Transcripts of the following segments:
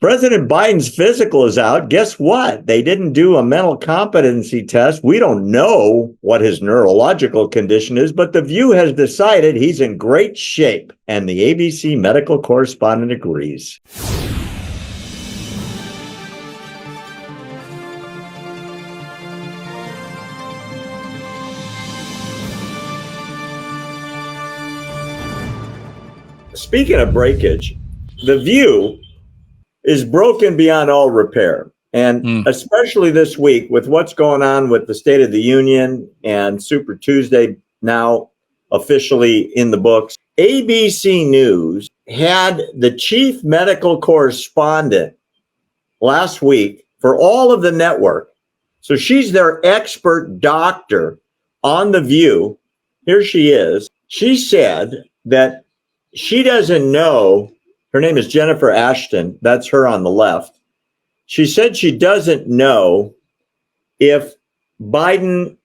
President Biden's physical is out. Guess what? They didn't do a mental competency test. We don't know what his neurological condition is, but The View has decided he's in great shape, and the ABC medical correspondent agrees. Speaking of breakage, The View is broken beyond all repair. And especially this week with what's going on with the State of the Union and Super Tuesday now officially in the books, ABC News had the chief medical correspondent last week for all of the network. So she's their expert doctor on The View. Here she is. She said that she doesn't know. Her name is Jennifer Ashton. That's her on the left. She said she doesn't know if Biden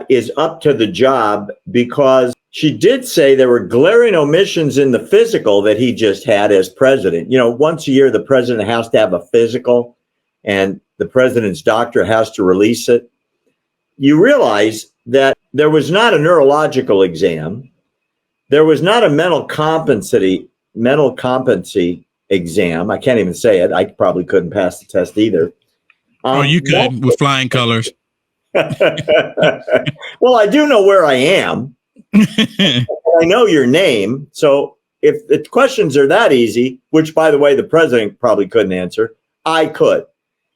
is up to the job because she did say there were glaring omissions in the physical that he just had as president. You know, once a year, the president has to have a physical and the president's doctor has to release it. You realize that there was not a neurological exam. There was not a mental competency exam. I can't even say it. I probably couldn't pass the test either. You could with flying colors. Well, I do know where I am. I know your name. So if the questions are that easy, which, by the way, the president probably couldn't answer, I could.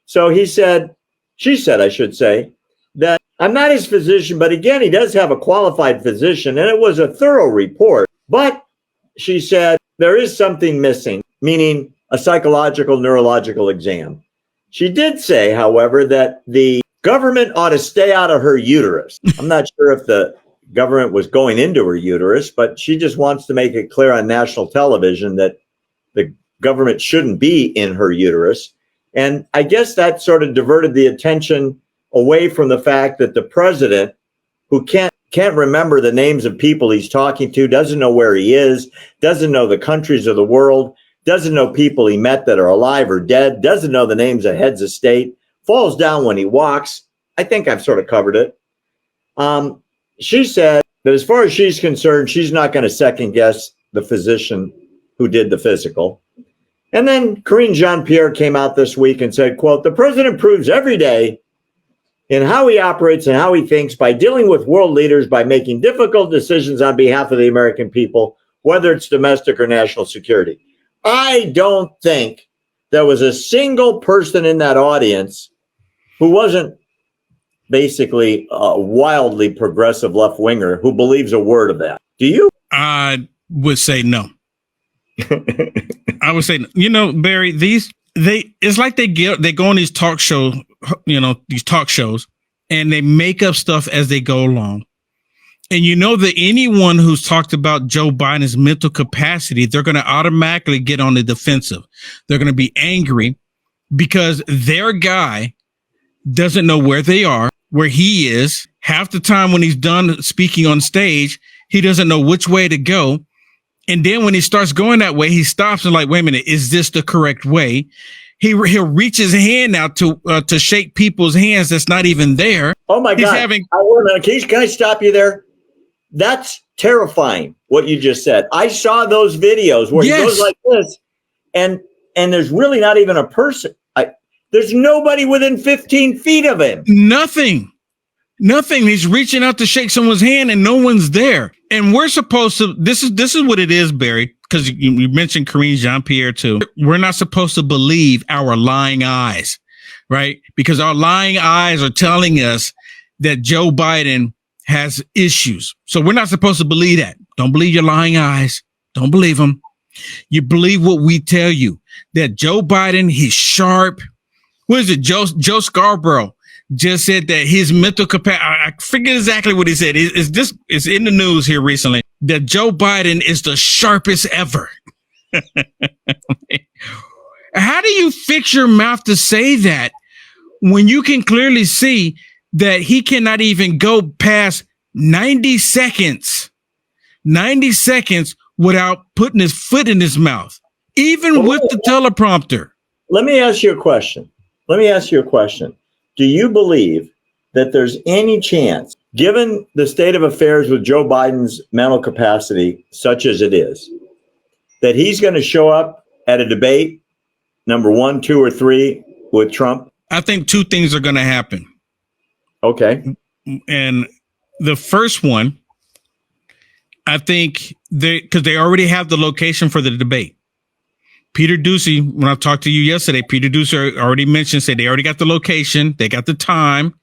So she said, I should say, that I'm not his physician, but again, he does have a qualified physician, and it was a thorough report. But she said, there is something missing, meaning a psychological, neurological exam. She did say, however, that the government ought to stay out of her uterus. I'm not sure if the government was going into her uterus, but she just wants to make it clear on national television that the government shouldn't be in her uterus. And I guess that sort of diverted the attention away from the fact that the president, who can't remember the names of people he's talking to, doesn't know where he is, doesn't know the countries of the world, doesn't know people he met that are alive or dead, doesn't know the names of heads of state, falls down when he walks. I think I've sort of covered it. She said that as far as she's concerned, she's not going to second guess the physician who did the physical. And then Karine Jean-Pierre came out this week and said, quote, the president proves every day in how he operates and how he thinks by dealing with world leaders, by making difficult decisions on behalf of the American people, whether it's domestic or national security. I don't think there was a single person in that audience who wasn't basically a wildly progressive left-winger who believes a word of that. Do you? I would say no. I would say, Barry, it's like they go on these talk shows, and they make up stuff as they go along. And that anyone who's talked about Joe Biden's mental capacity, they're going to automatically get on the defensive. They're going to be angry because their guy doesn't know where they are, where he is. Half the time when he's done speaking on stage, he doesn't know which way to go. And then when he starts going that way, he stops and like, wait a minute, is this the correct way? He'll reach his hand out to shake people's hands that's not even there. Oh my God! Wait a minute. Can I stop you there? That's terrifying what you just said. I saw those videos where he goes like this, and there's really not even a person. There's nobody within 15 feet of him. Nothing. He's reaching out to shake someone's hand and no one's there. And we're supposed to, this is what it is, Barry, because you mentioned Karine Jean-Pierre too. We're not supposed to believe our lying eyes, right? Because our lying eyes are telling us that Joe Biden has issues. So we're not supposed to believe that. Don't believe your lying eyes. Don't believe them. You believe what we tell you, that Joe Biden, he's sharp. What is it? Joe Scarborough just said that his mental capacity, I forget exactly what he said. It's in the news here recently that Joe Biden is the sharpest ever. How do you fix your mouth to say that when you can clearly see that he cannot even go past 90 seconds without putting his foot in his mouth, even with the teleprompter? let me ask you a question. Do you believe that there's any chance, given the state of affairs with Joe Biden's mental capacity, such as it is, that he's going to show up at a debate, number 1, 2, or 3, with Trump? I think two things are going to happen. Okay. And the first one, I think because they already have the location for the debate. Peter Ducey, when I talked to you yesterday, Peter Ducey already mentioned, said they already got the location, they got the time.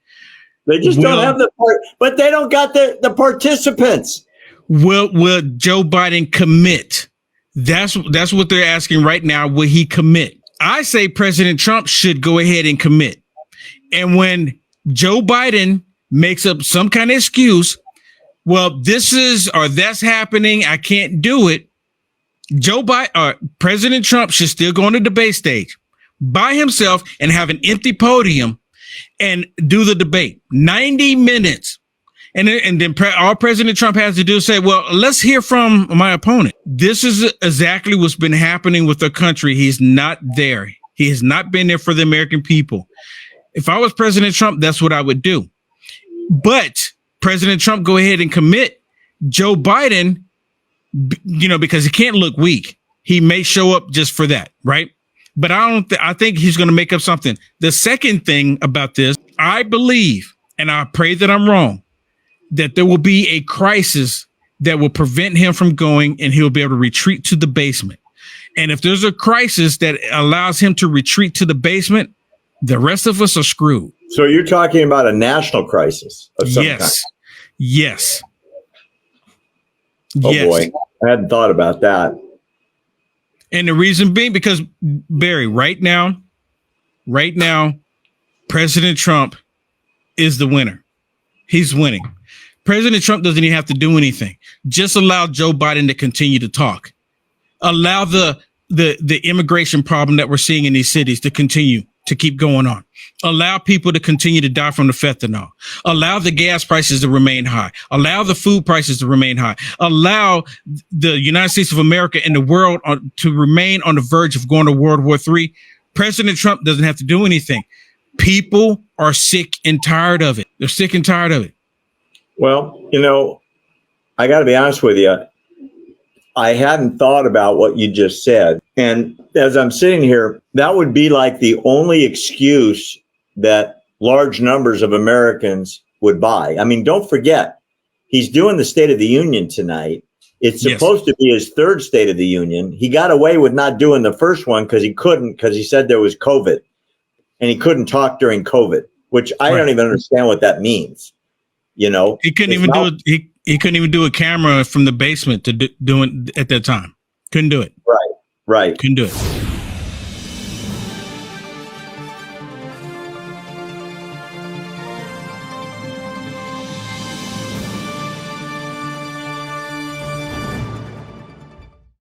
They just don't have the part, but they don't got the participants. Will Joe Biden commit? That's what they're asking right now. Will he commit? I say President Trump should go ahead and commit. And when Joe Biden makes up some kind of excuse, well, this is or that's happening, I can't do it. President Trump should still go on the debate stage by himself and have an empty podium and do the debate. 90 minutes. And then all President Trump has to do is say, well, let's hear from my opponent. This is exactly what's been happening with the country. He's not there. He has not been there for the American people. If I was President Trump, that's what I would do. But President Trump go ahead and commit. Joe Biden, because he can't look weak. He may show up just for that, right? But I think he's going to make up something. The second thing about this, I believe, and I pray that I'm wrong, that there will be a crisis that will prevent him from going and he'll be able to retreat to the basement. And if there's a crisis that allows him to retreat to the basement, the rest of us are screwed. So you're talking about a national crisis of some kind. Yes. Oh, boy. I hadn't thought about that. And the reason being, because, Barry, right now, President Trump is the winner. He's winning. President Trump doesn't even have to do anything. Just allow Joe Biden to continue to talk. Allow the immigration problem that we're seeing in these cities to continue to keep going on. Allow people to continue to die from the fentanyl. Allow the gas prices to remain high. Allow the food prices to remain high. Allow the United States of America and the world to remain on the verge of going to World War III. President Trump doesn't have to do anything. People are sick and tired of it. They're sick and tired of it. Well, I got to be honest with you. I hadn't thought about what you just said. And as I'm sitting here, that would be like the only excuse that large numbers of Americans would buy. I mean, don't forget, he's doing the State of the Union tonight. It's supposed to be his third State of the Union. He got away with not doing the first one because he said there was COVID and he couldn't talk during COVID, which I don't even understand what that means. He couldn't even do it. He couldn't even do a camera from the basement to do it at that time. Couldn't do it. Right. Couldn't do it.